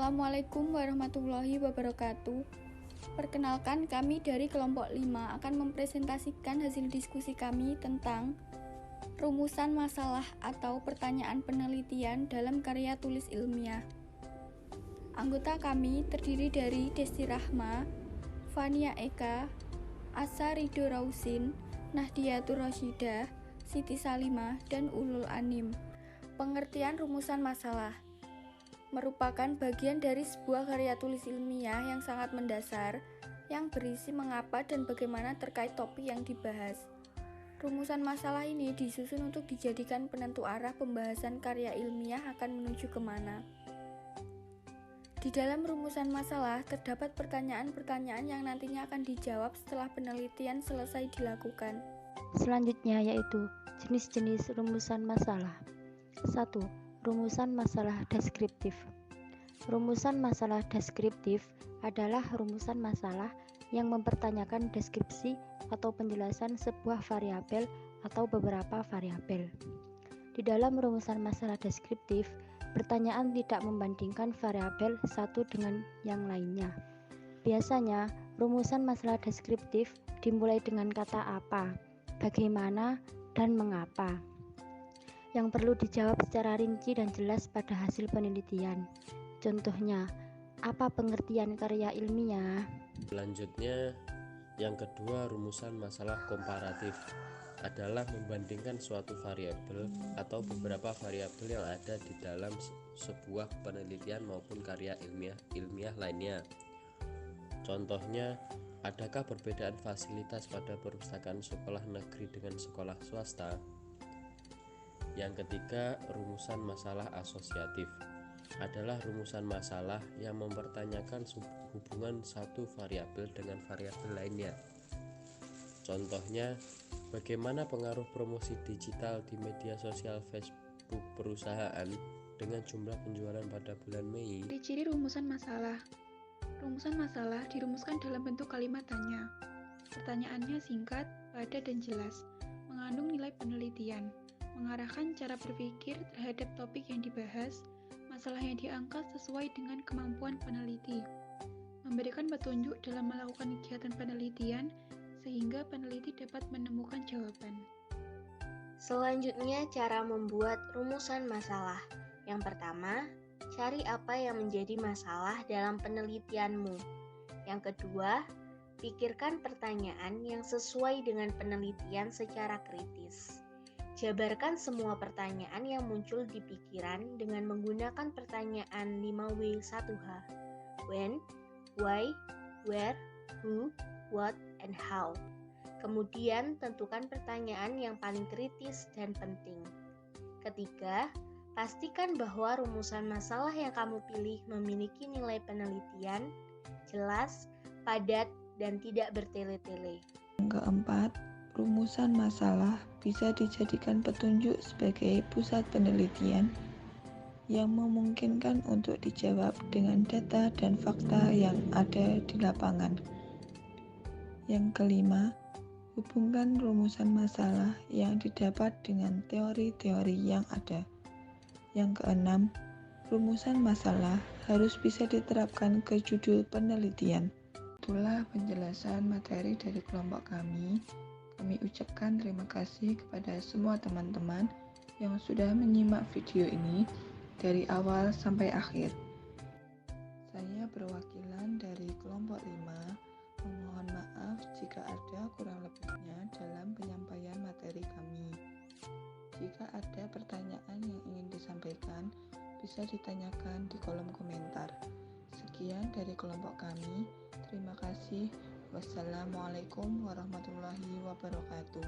Assalamualaikum warahmatullahi wabarakatuh. Perkenalkan, kami dari kelompok 5 akan mempresentasikan hasil diskusi kami tentang rumusan masalah atau pertanyaan penelitian dalam karya tulis ilmiah. Anggota kami terdiri dari Desti Rahma, Fania Eka, Asa Ridho Rausin, Nahdiyatur Rasyidah, Siti Salimah, dan Ulul Anim. Pengertian rumusan masalah merupakan bagian dari sebuah karya tulis ilmiah yang sangat mendasar, yang berisi mengapa dan bagaimana terkait topik yang dibahas. Rumusan masalah ini disusun untuk dijadikan penentu arah pembahasan karya ilmiah akan menuju kemana. Di dalam rumusan masalah terdapat pertanyaan-pertanyaan yang nantinya akan dijawab setelah penelitian selesai dilakukan. Selanjutnya yaitu jenis-jenis rumusan masalah. 1. Rumusan masalah deskriptif. Rumusan masalah deskriptif adalah rumusan masalah yang mempertanyakan deskripsi atau penjelasan sebuah variabel atau beberapa variabel. Di dalam rumusan masalah deskriptif, pertanyaan tidak membandingkan variabel satu dengan yang lainnya. Biasanya, rumusan masalah deskriptif dimulai dengan kata apa, bagaimana, dan mengapa, yang perlu dijawab secara rinci dan jelas pada hasil penelitian. Contohnya, apa pengertian karya ilmiah? Selanjutnya, yang kedua, rumusan masalah komparatif adalah membandingkan suatu variabel atau beberapa variabel yang ada di dalam sebuah penelitian maupun karya ilmiah lainnya. Contohnya, adakah perbedaan fasilitas pada perpustakaan sekolah negeri dengan sekolah swasta? Yang ketiga, rumusan masalah asosiatif adalah rumusan masalah yang mempertanyakan hubungan satu variabel dengan variabel lainnya. Contohnya, bagaimana pengaruh promosi digital di media sosial Facebook perusahaan dengan jumlah penjualan pada bulan Mei? Ciri-ciri rumusan masalah. Rumusan masalah dirumuskan dalam bentuk kalimat tanya. Pertanyaannya singkat, padat, dan jelas, mengandung nilai penelitian, mengarahkan cara berpikir terhadap topik yang dibahas, masalah yang diangkat sesuai dengan kemampuan peneliti, memberikan petunjuk dalam melakukan kegiatan penelitian sehingga peneliti dapat menemukan jawaban. Selanjutnya, cara membuat rumusan masalah. Yang pertama, cari apa yang menjadi masalah dalam penelitianmu. Yang kedua, pikirkan pertanyaan yang sesuai dengan penelitian secara kritis. Jabarkan semua pertanyaan yang muncul di pikiran dengan menggunakan pertanyaan 5W1H. When, why, where, who, what, and how. Kemudian tentukan pertanyaan yang paling kritis dan penting. Ketiga, pastikan bahwa rumusan masalah yang kamu pilih memiliki nilai penelitian, jelas, padat, dan tidak bertele-tele. Yang keempat, rumusan masalah bisa dijadikan petunjuk sebagai pusat penelitian yang memungkinkan untuk dijawab dengan data dan fakta yang ada di lapangan. Yang kelima, hubungkan rumusan masalah yang didapat dengan teori-teori yang ada. Yang keenam, rumusan masalah harus bisa diterapkan ke judul penelitian. Itulah penjelasan materi dari kelompok kami. Kami ucapkan terima kasih kepada semua teman-teman yang sudah menyimak video ini dari awal sampai akhir. Saya perwakilan dari kelompok 5, memohon maaf jika ada kurang lebihnya dalam penyampaian materi kami. Jika ada pertanyaan yang ingin disampaikan, bisa ditanyakan di kolom komentar. Sekian dari kelompok kami. Terima kasih. Wassalamualaikum warahmatullahi wabarakatuh.